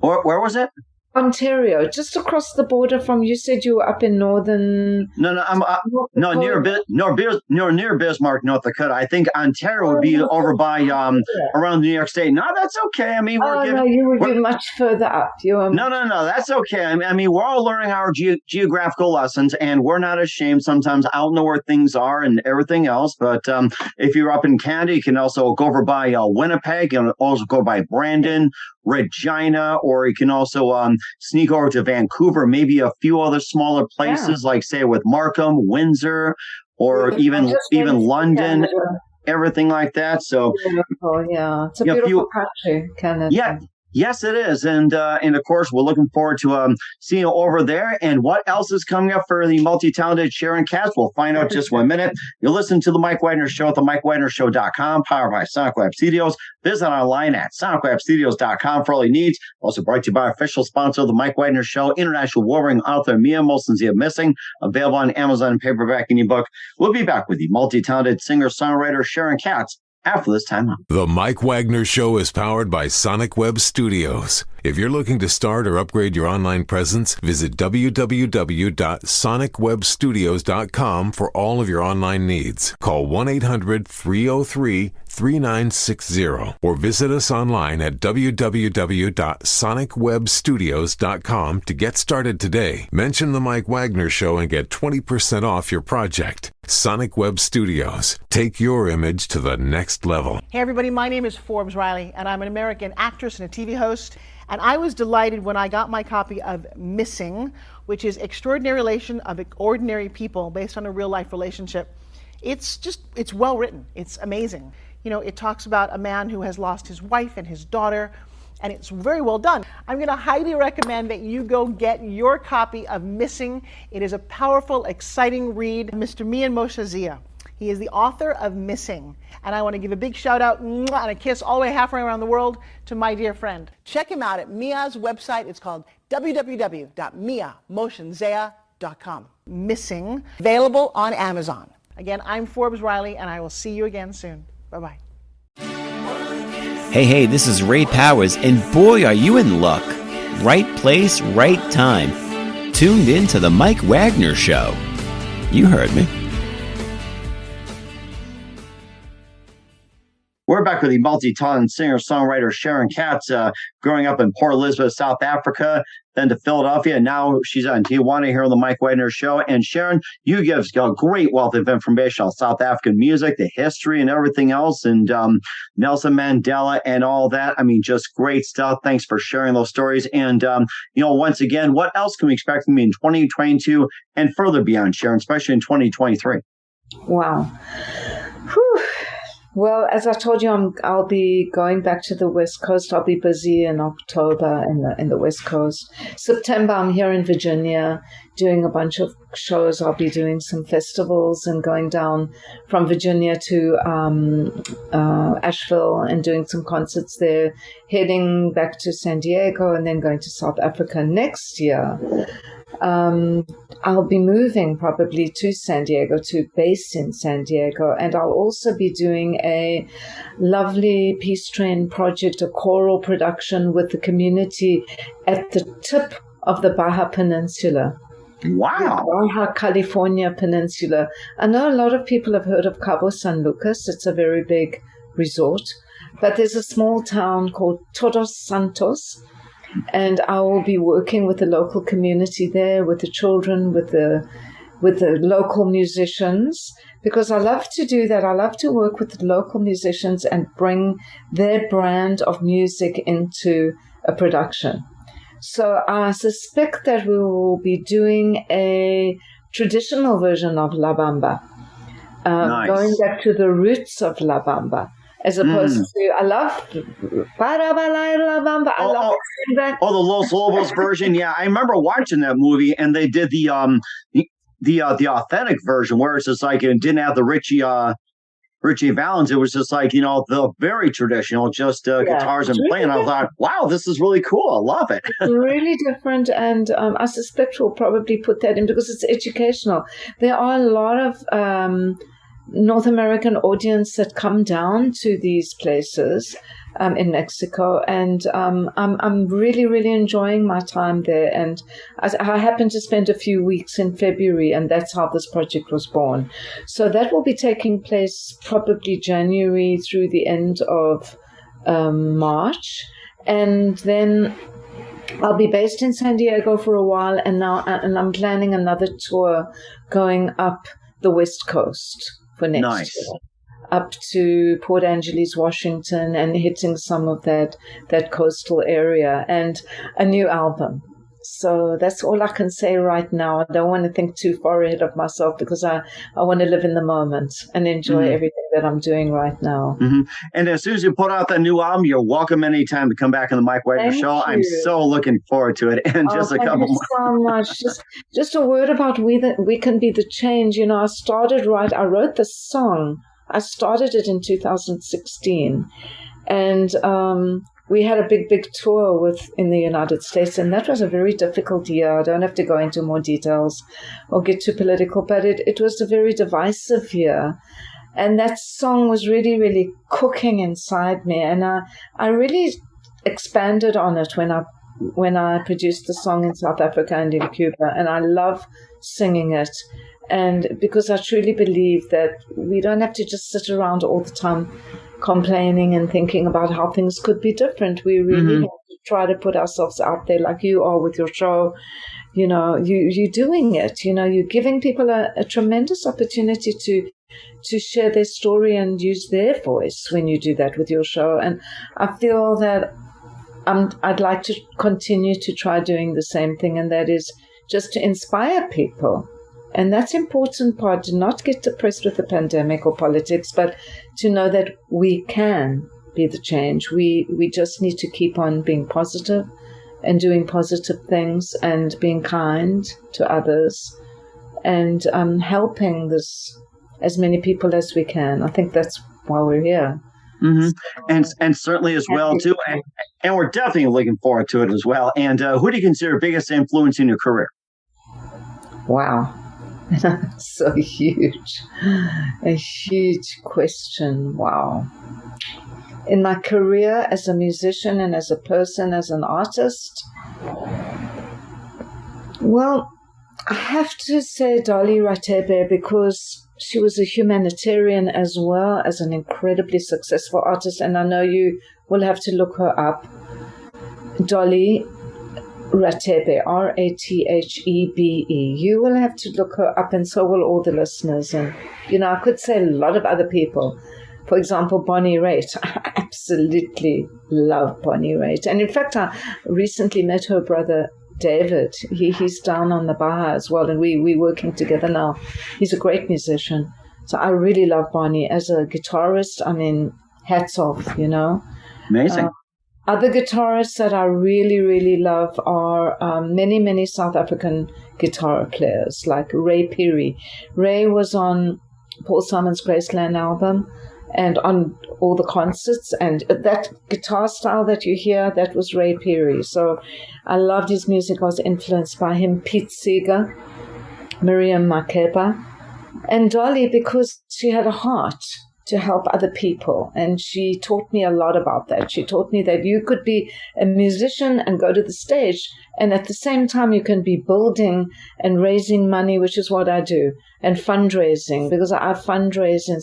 Where was it? Ontario, just across the border from. You said you were up in northern. Near Bismarck, North Dakota. I think Ontario would be over by around New York State. No, that's okay. I mean, you would be much further up. No, that's okay. I mean, we're all learning our geographical lessons, and we're not ashamed. Sometimes I don't know where things are and everything else. But if you're up in Canada, you can also go over by Winnipeg. You can also go by Brandon, Regina, or you can also sneak over to Vancouver, maybe a few other smaller places, like say with Markham, Windsor, or even London, everything like that. So beautiful, yeah, it's a beautiful country, Canada. Yeah. Yes, it is. And of course, we're looking forward to seeing you over there. And what else is coming up for the multi-talented Sharon Katz? We'll find out just 1 minute. You'll listen to The Mike Wagner Show at themikewagnershow.com, powered by Sonic Web Studios. Visit online at sonicwebstudios.com for all your needs. Also brought to you by our official sponsor of The Mike Wagner Show, international award-winning author Mia Molson-Zia Missing, available on Amazon and paperback and ebook. We'll be back with the multi-talented singer-songwriter Sharon Katz after this time out. The Mike Wagner Show is powered by Sonic Web Studios. If you're looking to start or upgrade your online presence, visit www.sonicwebstudios.com for all of your online needs. Call 1-800-303-3960 or visit us online at www.sonicwebstudios.com to get started today. Mention The Mike Wagner Show and get 20% off your project. Sonic Web Studios. Take your image to the next level. Hey everybody, my name is Forbes Riley and I'm an American actress and a TV host. And I was delighted when I got my copy of Missing, which is Extraordinary Relation of Ordinary People based on a real life relationship. It's well written. It's amazing. You know, it talks about a man who has lost his wife and his daughter, and it's very well done. I'm going to highly recommend that you go get your copy of Missing. It is a powerful, exciting read. Mr. Mia Molson-Zia. He is the author of Missing. And I want to give a big shout out and a kiss all the way halfway around the world to my dear friend. Check him out at Mia's website. It's called www.miamotionzea.com. Missing, available on Amazon. Again, I'm Forbes Riley, and I will see you again soon. Bye-bye. Hey, this is Ray Powers, and boy, are you in luck. Right place, right time. Tuned in to The Mike Wagner Show. You heard me. We're back with the multi-talented singer-songwriter Sharon Katz, growing up in Port Elizabeth, South Africa, then to Philadelphia, and now she's on Tijuana here on the Mike Wagner Show. And Sharon, you give a great wealth of information on South African music, the history and everything else, and Nelson Mandela and all that. I mean, just great stuff. Thanks for sharing those stories. And, once again, what else can we expect from you in 2022 and further beyond, Sharon, especially in 2023? Wow. Whew. Well, as I told you, I'll be going back to the West Coast. I'll be busy in October in the West Coast. September, I'm here in Virginia doing a bunch of shows. I'll be doing some festivals and going down from Virginia to Asheville and doing some concerts there, heading back to San Diego and then going to South Africa next year. I'll be moving probably to San Diego, to base in San Diego, and I'll also be doing a lovely Peace Train project, a choral production with the community at the tip of the Baja Peninsula. Wow. The Baja California Peninsula. I know a lot of people have heard of Cabo San Lucas. It's a very big resort. But there's a small town called Todos Santos, and I will be working with the local community there, with the children, with the local musicians, because I love to do that. I love to work with the local musicians and bring their brand of music into a production. So I suspect that we will be doing a traditional version of La Bamba, Nice. going back to the roots of La Bamba, as opposed to, I love Para Bailar La Bamba. I love that. Oh, the Los Lobos version. Yeah, I remember watching that movie, and they did the authentic version where it's just like it didn't have the Richie Valens. It was just like, the very traditional, just guitars and playing. I thought, wow, this is really cool. I love it. It's really different, and I suspect we'll probably put that in because it's educational. There are a lot of North American audience that come down to these places in Mexico, and I'm really, really enjoying my time there. And I happened to spend a few weeks in February, and that's how this project was born. So that will be taking place probably January through the end of March, and then I'll be based in San Diego for a while, and I'm planning another tour going up the West Coast for next year. Up to Port Angeles, Washington, and hitting some of that coastal area, and a new album. So that's all I can say right now. I don't want to think too far ahead of myself because I want to live in the moment and enjoy everything that I'm doing right now. Mm-hmm. And as soon as you put out that new album, you're welcome anytime to come back on the Mike Wagner Show. You. I'm so looking forward to it. And just a couple more. So much. Just a word about we can be the change. I wrote the song. I started it in 2016, and we had a big tour in the United States, and that was a very difficult year. I don't have to go into more details or get too political, but it was a very divisive year. And that song was really, really cooking inside me, and I really expanded on it when I produced the song in South Africa and in Cuba, and I love singing it. And because I truly believe that we don't have to just sit around all the time complaining and thinking about how things could be different. We really have to try to put ourselves out there like you are with your show. You're doing it. You're giving people a tremendous opportunity to share their story and use their voice when you do that with your show. And I feel that I'd like to continue to try doing the same thing, and that is just to inspire people. And that's important part, to not get depressed with the pandemic or politics, but to know that we can be the change. We just need to keep on being positive and doing positive things and being kind to others and helping as many people as we can. I think that's why we're here. Mm-hmm. And certainly as well, too. And we're definitely looking forward to it as well. And who do you consider biggest influence in your career? Wow. So huge. A huge question. Wow. In my career as a musician and as a person, as an artist, well, I have to say Dolly Ratebe, because she was a humanitarian as well as an incredibly successful artist, and I know you will have to look her up. Dolly Ratebe, Rathebe. You will have to look her up, and so will all the listeners. And, I could say a lot of other people. For example, Bonnie Raitt. I absolutely love Bonnie Raitt. And in fact, I recently met her brother, David. He's down on the Baja as well, and we're working together now. He's a great musician. So I really love Bonnie. As a guitarist, hats off, Amazing. Other guitarists that I really, really love are many, many South African guitar players like Ray Phiri. Ray was on Paul Simon's Graceland album. and on all the concerts. And that guitar style that you hear, that was Ray Perry. So I loved his music. I was influenced by him. Pete Seeger, Miriam Makeba, and Dolly, because she had a heart to help other people. And she taught me a lot about that. She taught me that you could be a musician and go to the stage, and at the same time you can be building and raising money, which is what I do, and fundraising, because I fundraise in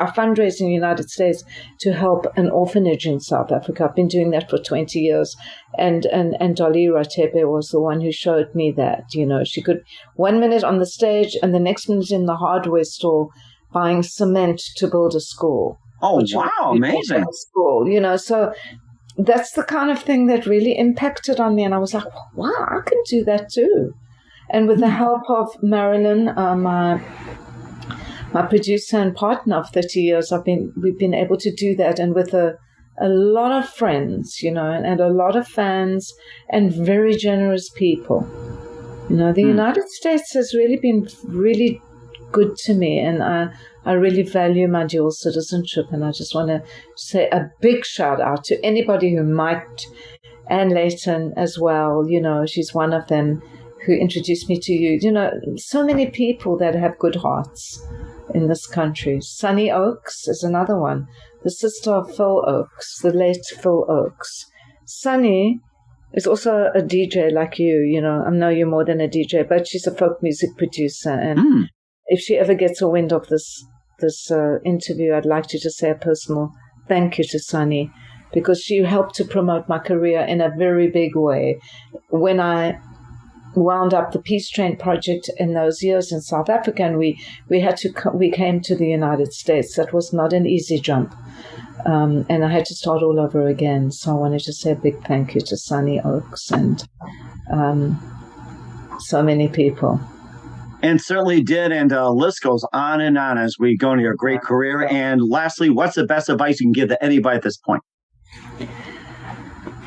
I fundraise in the United States to help an orphanage in South Africa. I've been doing that for 20 years. And Dolly Ratepe was the one who showed me that, she could 1 minute on the stage and the next minute in the hardware store buying cement to build a school. Oh, wow, amazing. School, so that's the kind of thing that really impacted on me. And I was like, wow, I can do that too. And with the help of Marilyn, my producer and partner of 30 years, we've been able to do that. And with a lot of friends, and a lot of fans and very generous people. The United States has really been really good to me, and I really value my dual citizenship. And I just want to say a big shout out to anybody who might, Anne Layton as well, she's one of them who introduced me to you. So many people that have good hearts in this country. Sunny Oakes is another one, the sister of Phil Oakes, the late Phil Oakes. Sunny is also a DJ like you, I know you're more than a DJ, but she's a folk music producer. And if she ever gets a wind of this interview, I'd like to just say a personal thank you to Sunny, because she helped to promote my career in a very big way. When I wound up the Peace Train project in those years in South Africa, and we came to the United States. That was not an easy jump, and I had to start all over again. So I wanted to say a big thank you to Sunny Oakes and so many people. And certainly did, and the list goes on and on as we go into your great career. And lastly, what's the best advice you can give to anybody at this point?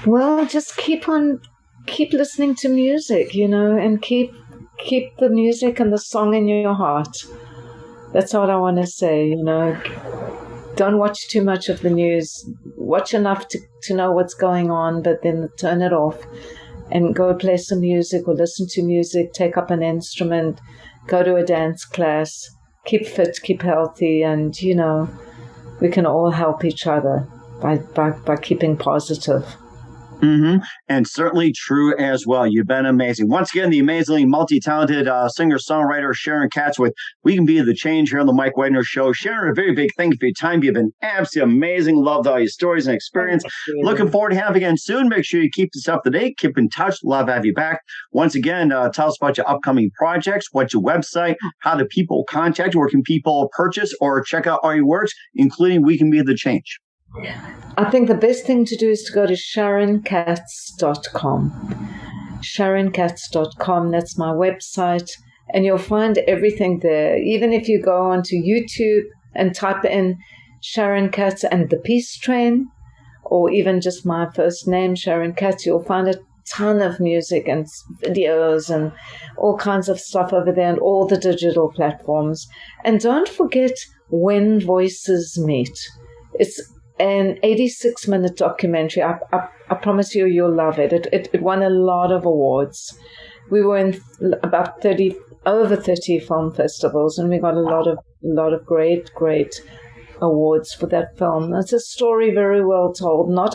Well, just keep listening to music, and keep the music and the song in your heart. That's what I want to say, Don't watch too much of the news. Watch enough to know what's going on, but then turn it off and go play some music or listen to music, take up an instrument, go to a dance class, keep fit, keep healthy, and, we can all help each other by keeping positive. Mm-hmm. And certainly true as well. You've been amazing. Once again, the amazingly multi-talented singer-songwriter Sharon Katz with We Can Be the Change here on the Mike Wagner Show. Sharon, a very big thank you for your time. You've been absolutely amazing. Loved all your stories and experience. Looking forward to having you again soon. Make sure you keep this up to date. Keep in touch. Love to have you back. Once again, tell us about your upcoming projects. What's your website? How do people contact you? Where can people purchase or check out all your works, including We Can Be the Change? I think the best thing to do is to go to SharonKatz.com. SharonKatz.com, that's my website, and you'll find everything there. Even if you go onto YouTube and type in Sharon Katz and the Peace Train, or even just my first name, Sharon Katz, you'll find a ton of music and videos and all kinds of stuff over there and all the digital platforms. And don't forget When Voices Meet. It's an 86-minute documentary. I promise you'll love it. It won a lot of awards. We were in about over 30 film festivals, and we got a lot of great awards for that film. It's a story very well told, not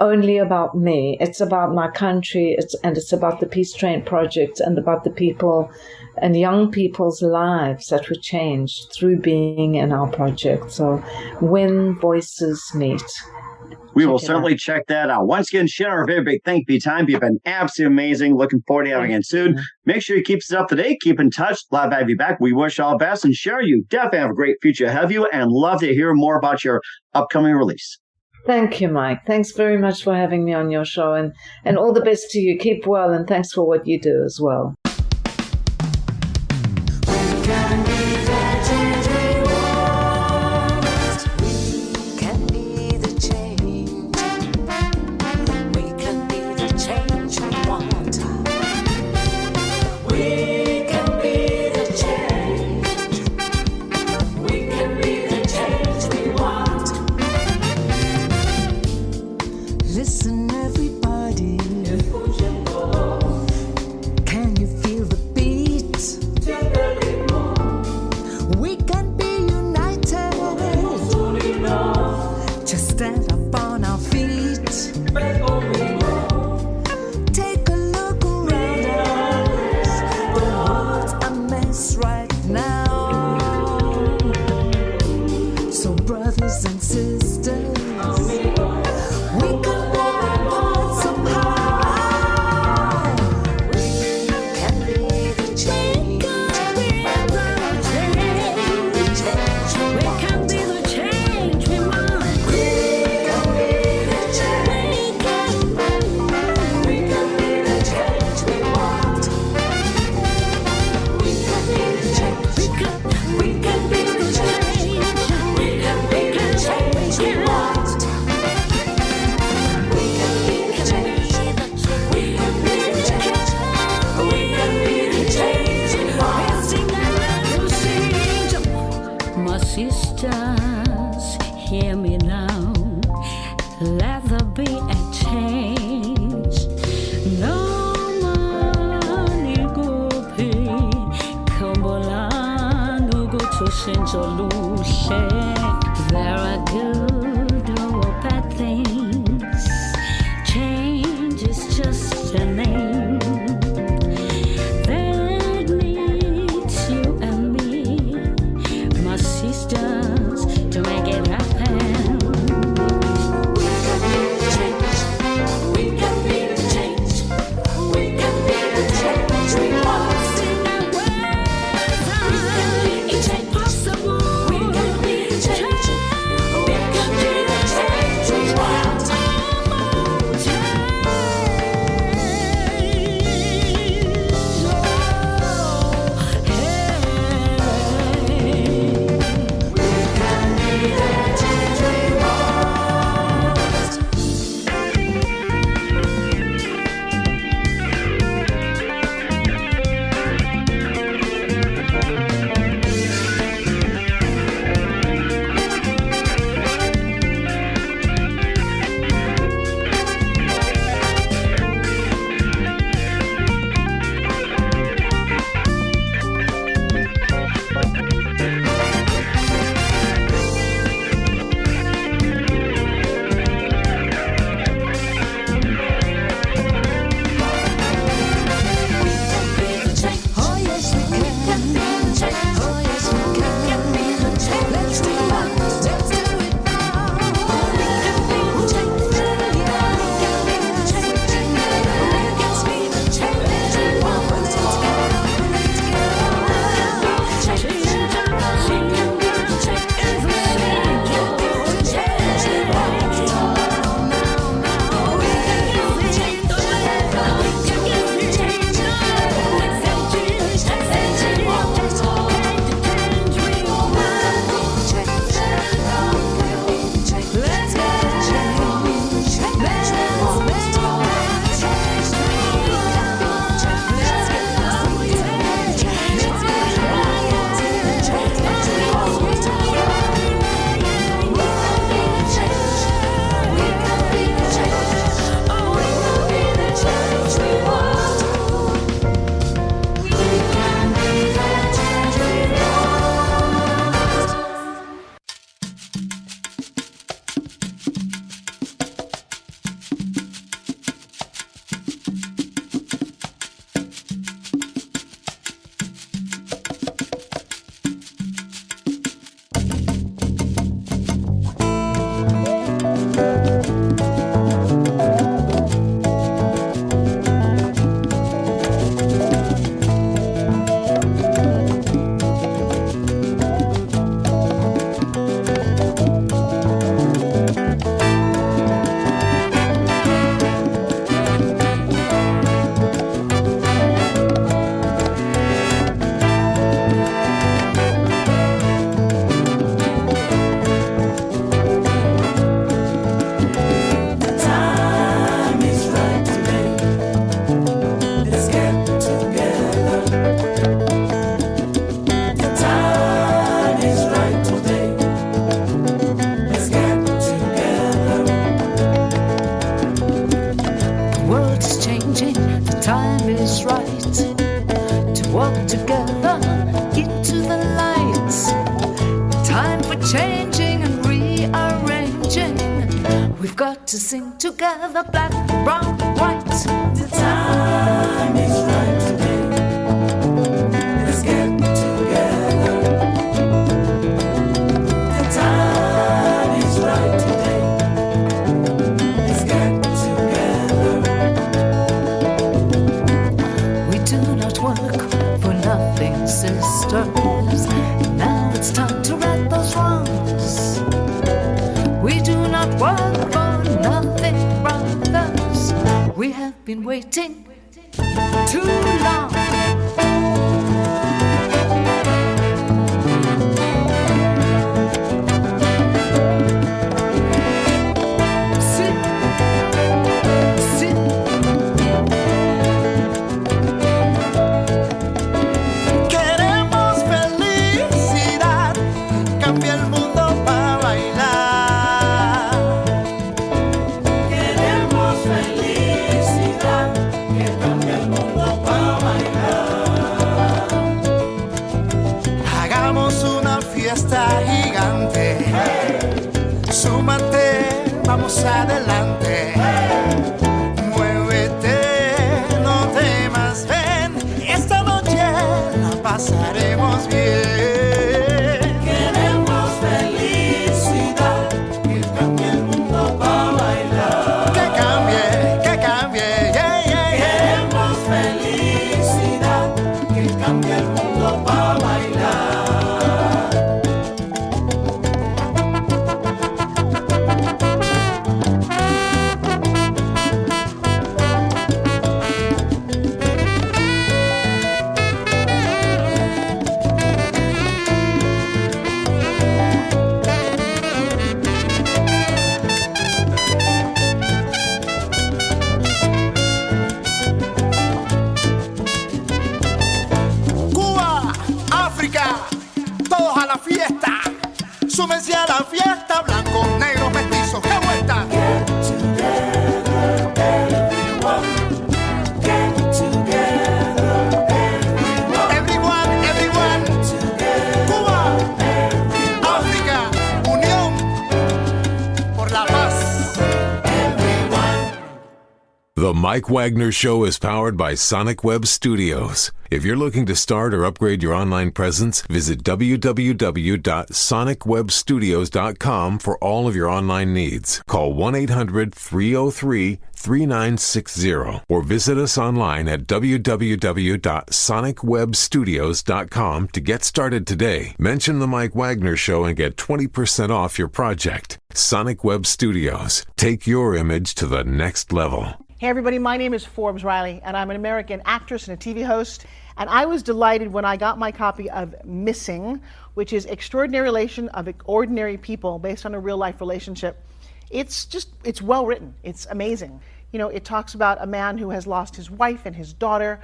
only about me. It's about my country. It's about the Peace Train Project and about the people and young people's lives that were changed through being in our project. So When Voices Meet. We will certainly check that out. Once again, Sharon, a very big thank you for your time. You've been absolutely amazing. Looking forward to having you again soon. Make sure you keep us up to date. Keep in touch. Love to have you back. We wish you all the best. And Sharon, you definitely have a great future ahead of you, and love to hear more about your upcoming release. Thank you, Mike. Thanks very much for having me on your show, and all the best to you. Keep well, and thanks for what you do as well. hear me now. Let there be a change. No money go pay. Kambola no go to Shinjoluche. There are good or bad things. Change is just a name that needs you and me, my sisters, to make it happen. We can be the change. We can be the change we want. It's impossible. We can be the change. We can be the change we want. We've got to sing together, black, brown, white. The time is right today. Let's get together. The time is right today. Let's get together. We do not work for nothing, sisters. Now it's time to right those wrongs. We do not work for nothing, brothers. We have been waiting too long. Queremos felicidad, cambia el mundo para bailar. súmate, vamos adelante. Muévete, no temas, ven, esta noche la pasaremos bien. Queremos felicidad, que cambie el mundo para bailar. Que cambie, yeah, yeah, yeah. Queremos felicidad, que cambie el mundo para bailar. Cuba, África, todos a la fiesta. Súmense a la fiesta, blancos, negros, mestizos, ¡qué vuelta! Get together, everyone. Get together, everyone. Everyone, everyone. Together, Cuba, everyone. África, unión por la paz. Everyone. The Mike Wagner Show is powered by Sonic Web Studios. If you're looking to start or upgrade your online presence, visit www.sonicwebstudios.com for all of your online needs. Call 1-800-303-3960 or visit us online at www.sonicwebstudios.com to get started today. Mention the Mike Wagner Show and get 20% off your project. Sonic Web Studios. Take your image to the next level. Hey everybody, my name is Forbes Riley, and I'm an American actress and a TV host. And I was delighted when I got my copy of Missing, which is Extraordinary Relation of Ordinary People based on a real life relationship. It's well written. It's amazing. You know, it talks about a man who has lost his wife and his daughter,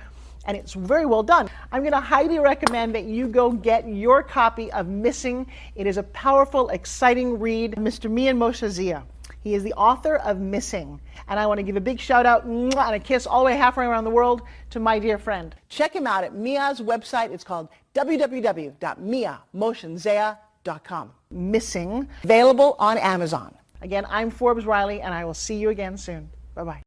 and it's very well done. I'm going to highly recommend that you go get your copy of Missing. It is a powerful, exciting read. Mr. Mian Moshe Zia. He is the author of Missing. And I want to give a big shout out and a kiss all the way halfway around the world to my dear friend. Check him out at Mia's website. It's called www.miamotionsea.com. Missing, available on Amazon. Again, I'm Forbes Riley, and I will see you again soon. Bye-bye.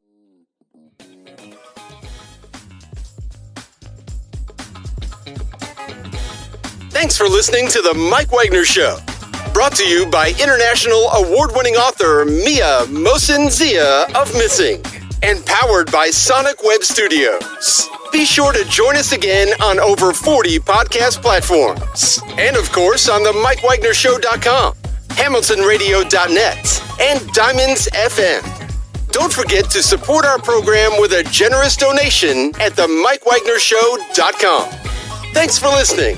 Thanks for listening to The Mike Wagner Show. Brought to you by international award-winning author Mia Mohsen Zia of Missing. And powered by Sonic Web Studios. Be sure to join us again on over 40 podcast platforms. And of course on the MikeWagnerShow.com, HamiltonRadio.net, and Diamonds FM. Don't forget to support our program with a generous donation at the MikeWagnerShow.com. Thanks for listening.